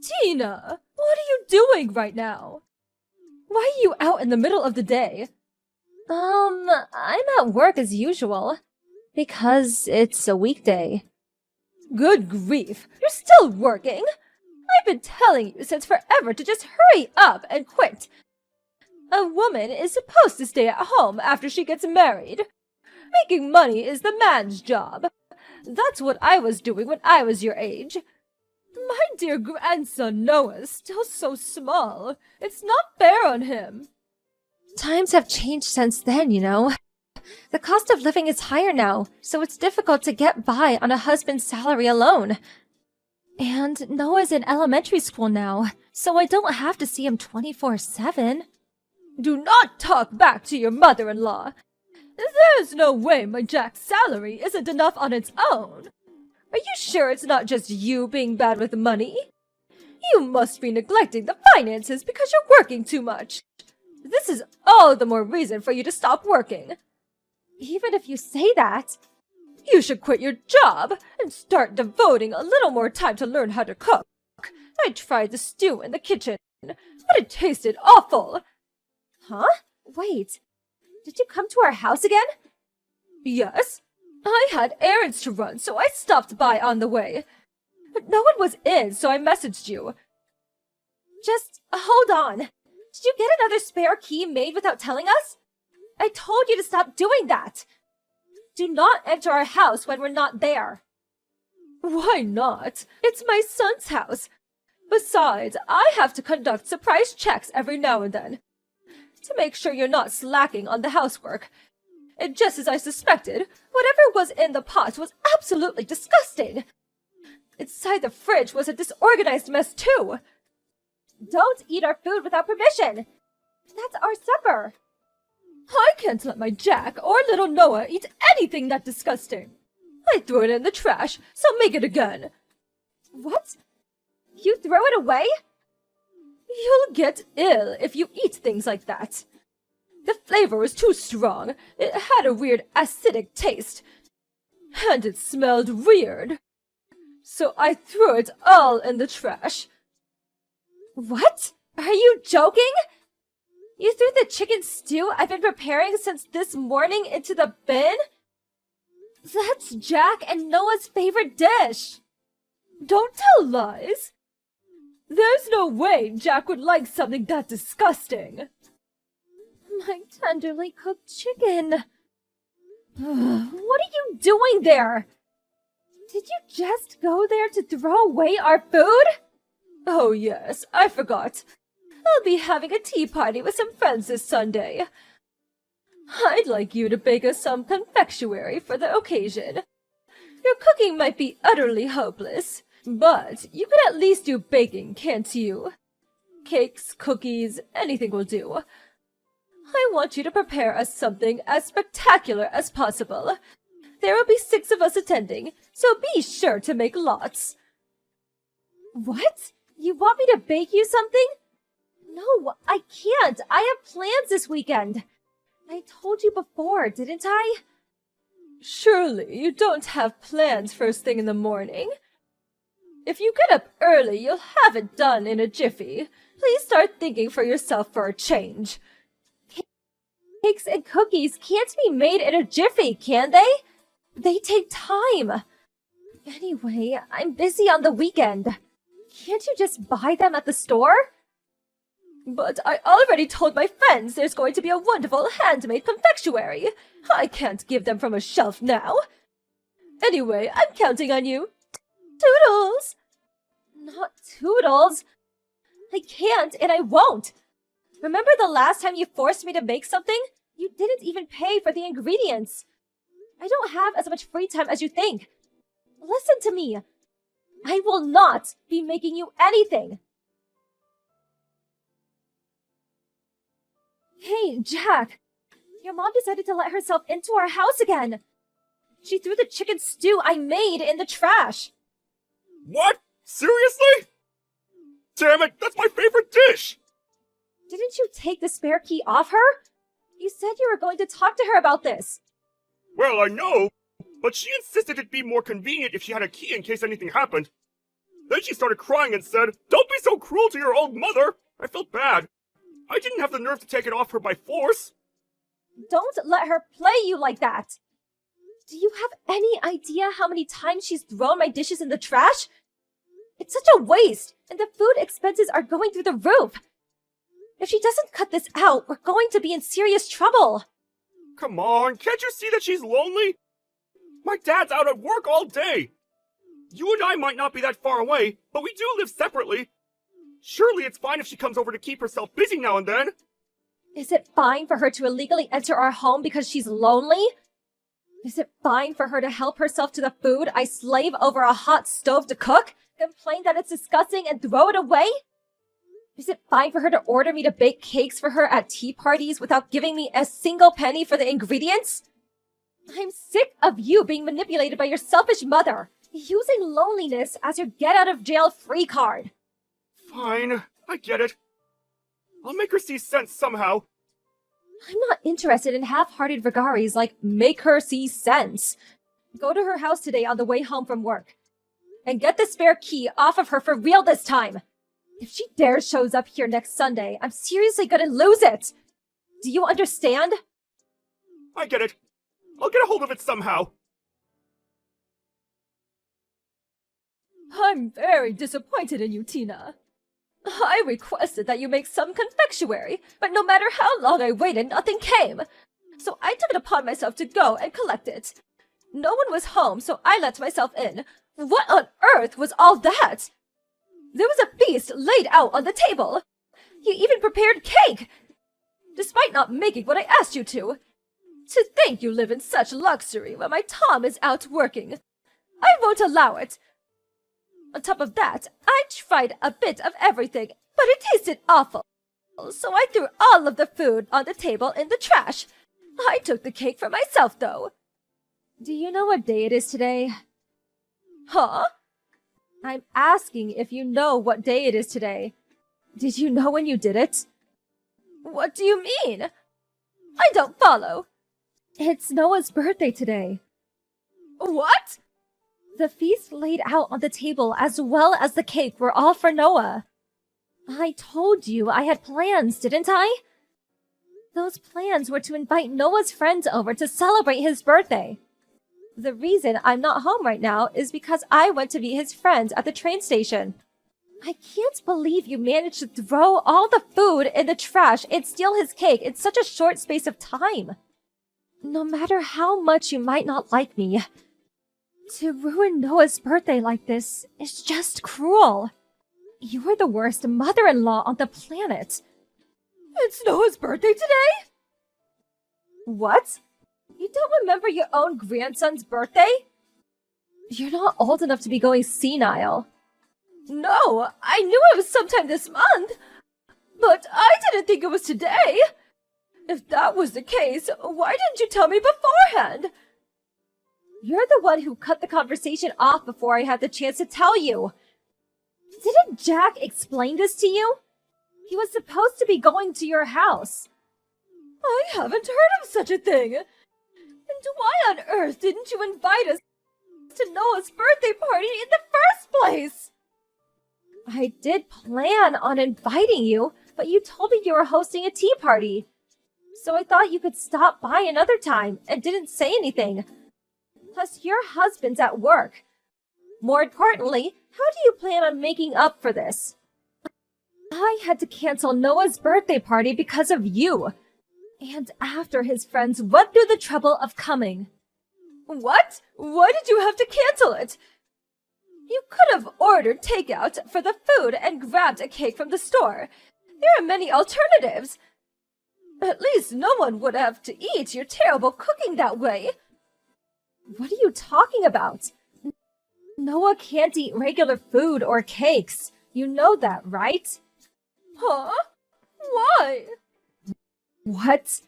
Tina, what are you doing right now? Why are you out in the middle of the day? I'm at work as usual. Because it's a weekday. Good grief, you're still working? I've been telling you since forever to just hurry up and quit. A woman is supposed to stay at home after she gets married. Making money is the man's job. That's what I was doing when I was your age. My dear grandson Noah's still so small. It's not fair on him. Times have changed since then, you know. The cost of living is higher now, so it's difficult to get by on a husband's salary alone. And Noah's in elementary school now, so I don't have to see him 24/7. Do not talk back to your mother-in-law. There's no way my Jack's salary isn't enough on its own. Are you sure it's not just you being bad with money? You must be neglecting the finances because you're working too much. This is all the more reason for you to stop working. Even if you say that, you should quit your job and start devoting a little more time to learn how to cook. I tried the stew in the kitchen, but it tasted awful. Huh? Wait, did you come to our house again? Yes. I had errands to run, so I stopped by on the way. But no one was in, so I messaged you. Just hold on. Did you get another spare key made without telling us? I told you to stop doing that. Do not enter our house when we're not there. Why not? It's my son's house. Besides, I have to conduct surprise checks every now and then to make sure you're not slacking on the housework. And just as I suspected, whatever was in the pot was absolutely disgusting. Inside the fridge was a disorganized mess too. Don't eat our food without permission. That's our supper. I can't let my Jack or little Noah eat anything that disgusting. I threw it in the trash, so make it again. What? You throw it away? You'll get ill if you eat things like that. The flavor was too strong. It had a weird acidic taste. And it smelled weird. So I threw it all in the trash. What? Are you joking? You threw the chicken stew I've been preparing since this morning into the bin? That's Jack and Noah's favorite dish. Don't tell lies. There's no way Jack would like something that disgusting. My tenderly cooked chicken. What are you doing there? Did you just go there to throw away our food? Oh yes, I forgot. I'll be having a tea party with some friends this Sunday. I'd like you to bake us some confectionery for the occasion. Your cooking might be utterly hopeless, but you could at least do baking, can't you? Cakes, cookies, anything will do. I want you to prepare us something as spectacular as possible. There will be 6 of us attending, so be sure to make lots. What? You want me to bake you something? No, I can't. I have plans this weekend. I told you before, didn't I? Surely you don't have plans first thing in the morning. If you get up early, you'll have it done in a jiffy. Please start thinking for yourself for a change. Cakes and cookies can't be made in a jiffy, can they? They take time. Anyway, I'm busy on the weekend. Can't you just buy them at the store? But I already told my friends there's going to be a wonderful handmade confectionery. I can't give them from a shelf now. Anyway, I'm counting on you. Toodles! Not Toodles. I can't and I won't. Remember the last time you forced me to make something? You didn't even pay for the ingredients. I don't have as much free time as you think. Listen to me. I will not be making you anything. Hey, Jack. Your mom decided to let herself into our house again. She threw the chicken stew I made in the trash. What? Seriously? Damn it, that's my favorite dish! Didn't you take the spare key off her? You said you were going to talk to her about this. Well, I know, but she insisted it'd be more convenient if she had a key in case anything happened. Then she started crying and said, "Don't be so cruel to your old mother." I felt bad. I didn't have the nerve to take it off her by force. Don't let her play you like that. Do you have any idea how many times she's thrown my dishes in the trash? It's such a waste, and the food expenses are going through the roof. If she doesn't cut this out, we're going to be in serious trouble. Come on, can't you see that she's lonely? My dad's out at work all day. You and I might not be that far away, but we do live separately. Surely it's fine if she comes over to keep herself busy now and then. Is it fine for her to illegally enter our home because she's lonely? Is it fine for her to help herself to the food I slave over a hot stove to cook, complain that it's disgusting, and throw it away? Is it fine for her to order me to bake cakes for her at tea parties without giving me a single penny for the ingredients? I'm sick of you being manipulated by your selfish mother, using loneliness as your get-out-of-jail-free card. Fine, I get it. I'll make her see sense somehow. I'm not interested in half-hearted vagaries like make her see sense. Go to her house today on the way home from work. And get the spare key off of her for real this time. If she dares shows up here next Sunday, I'm seriously gonna lose it. Do you understand? I get it. I'll get a hold of it somehow. I'm very disappointed in you, Tina. I requested that you make some confectionery, but no matter how long I waited, nothing came. So I took it upon myself to go and collect it. No one was home, so I let myself in. What on earth was all that? There was a feast laid out on the table. You even prepared cake, despite not making what I asked you to. To think you live in such luxury when my Tom is out working. I won't allow it. On top of that, I tried a bit of everything, but it tasted awful. So I threw all of the food on the table in the trash. I took the cake for myself, though. Do you know what day it is today? Huh? I'm asking if you know what day it is today. Did you know when you did it? What do you mean? I don't follow. It's Noah's birthday today. What? The feast laid out on the table as well as the cake were all for Noah. I told you I had plans, didn't I? Those plans were to invite Noah's friends over to celebrate his birthday. The reason I'm not home right now is because I went to meet his friends at the train station. I can't believe you managed to throw all the food in the trash and steal his cake in such a short space of time. No matter how much you might not like me, to ruin Noah's birthday like this is just cruel. You're the worst mother-in-law on the planet. It's Noah's birthday today? What? You don't remember your own grandson's birthday? You're not old enough to be going senile. No, I knew it was sometime this month, but I didn't think it was today. If that was the case, why didn't you tell me beforehand? You're the one who cut the conversation off before I had the chance to tell you. Didn't Jack explain this to you? He was supposed to be going to your house. I haven't heard of such a thing. And why on earth didn't you invite us to Noah's birthday party in the first place? I did plan on inviting you, but you told me you were hosting a tea party. So I thought you could stop by another time and didn't say anything. Plus, your husband's at work. More importantly, how do you plan on making up for this? I had to cancel Noah's birthday party because of you. And after his friends went through the trouble of coming. What? Why did you have to cancel it? You could have ordered takeout for the food and grabbed a cake from the store. There are many alternatives. At least no one would have to eat your terrible cooking that way. What are you talking about? Noah can't eat regular food or cakes. You know that, right? Huh? Why? What?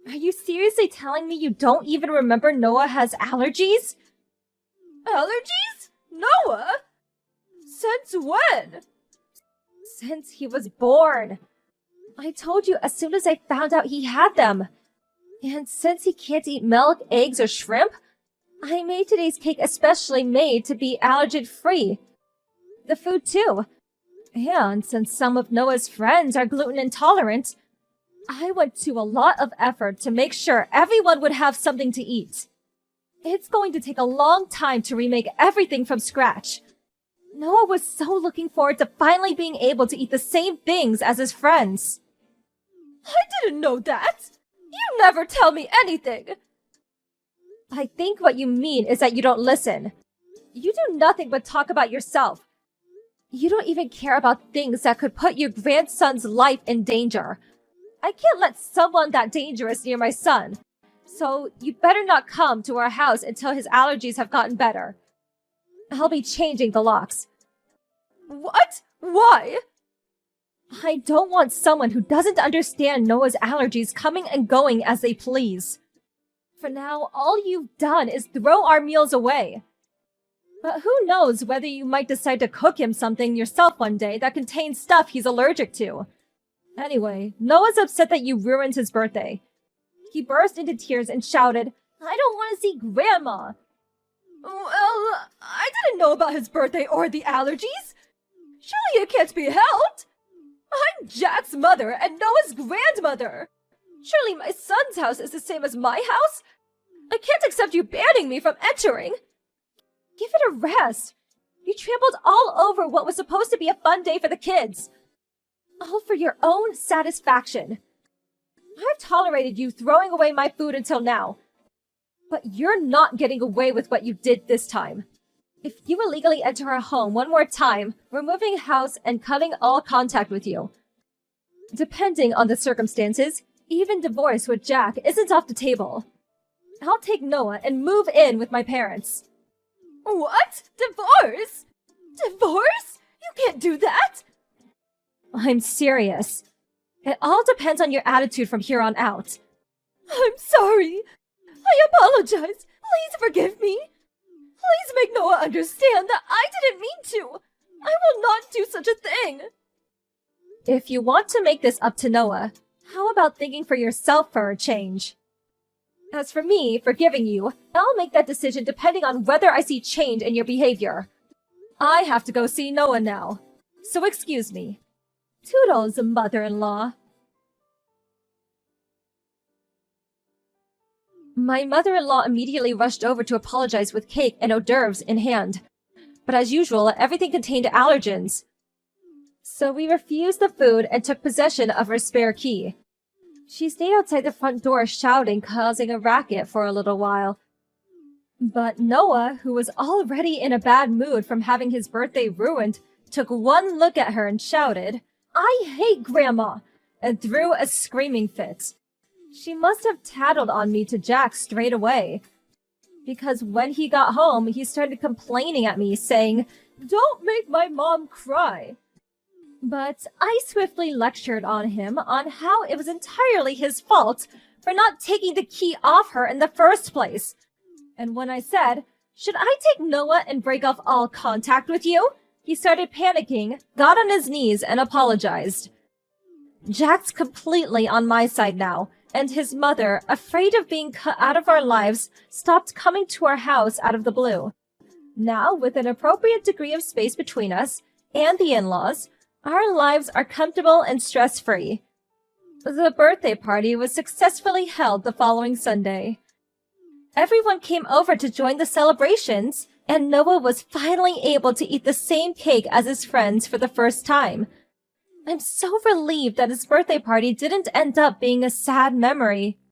Are you seriously telling me you don't even remember Noah has allergies? Allergies? Noah? Since when? Since he was born. I told you as soon as I found out he had them. And since he can't eat milk, eggs, or shrimp, I made today's cake especially made to be allergen-free. the food too. And since some of Noah's friends are gluten intolerant, I went to a lot of effort to make sure everyone would have something to eat. It's going to take a long time to remake everything from scratch. Noah was so looking forward to finally being able to eat the same things as his friends. I didn't know that! You never tell me anything! I think what you mean is that you don't listen. You do nothing but talk about yourself. You don't even care about things that could put your grandson's life in danger. I can't let someone that dangerous near my son. So you better not come to our house until his allergies have gotten better. I'll be changing the locks. What? Why? I don't want someone who doesn't understand Noah's allergies coming and going as they please. For now, all you've done is throw our meals away. But who knows whether you might decide to cook him something yourself one day that contains stuff he's allergic to. Anyway, Noah's upset that you ruined his birthday. He burst into tears and shouted, I don't want to see Grandma! Well, I didn't know about his birthday or the allergies. Surely it can't be helped. I'm Jack's mother and Noah's grandmother. Surely my son's house is the same as my house? I can't accept you banning me from entering. Give it a rest. You trampled all over what was supposed to be a fun day for the kids. All for your own satisfaction. I've tolerated you throwing away my food until now. But you're not getting away with what you did this time. If you illegally enter our home one more time, we're moving house and cutting all contact with you. Depending on the circumstances, even divorce with Jack isn't off the table. I'll take Noah and move in with my parents. What? Divorce? Divorce? You can't do that! I'm serious. It all depends on your attitude from here on out. I'm sorry. I apologize. Please forgive me. Please make Noah understand that I didn't mean to. I will not do such a thing. If you want to make this up to Noah, how about thinking for yourself for a change? As for me, forgiving you, I'll make that decision depending on whether I see change in your behavior. I have to go see Noah now, so excuse me. Toodles, mother-in-law. My mother-in-law immediately rushed over to apologize with cake and hors d'oeuvres in hand. But as usual, everything contained allergens. So we refused the food and took possession of her spare key. She stayed outside the front door shouting, causing a racket for a little while. But Noah, who was already in a bad mood from having his birthday ruined, took one look at her and shouted, I hate Grandma! And threw a screaming fit. She must have tattled on me to Jack straight away. Because when he got home, he started complaining at me, saying, Don't make my mom cry. But I swiftly lectured on him on how it was entirely his fault for not taking the key off her in the first place. And when I said, Should I take Noah and break off all contact with you? He started panicking, got on his knees, and apologized. Jack's completely on my side now, and his mother, afraid of being cut out of our lives, stopped coming to our house out of the blue. Now, with an appropriate degree of space between us and the in-laws, our lives are comfortable and stress-free. The birthday party was successfully held the following Sunday. Everyone came over to join the celebrations, and Noah was finally able to eat the same cake as his friends for the first time. I'm so relieved that his birthday party didn't end up being a sad memory.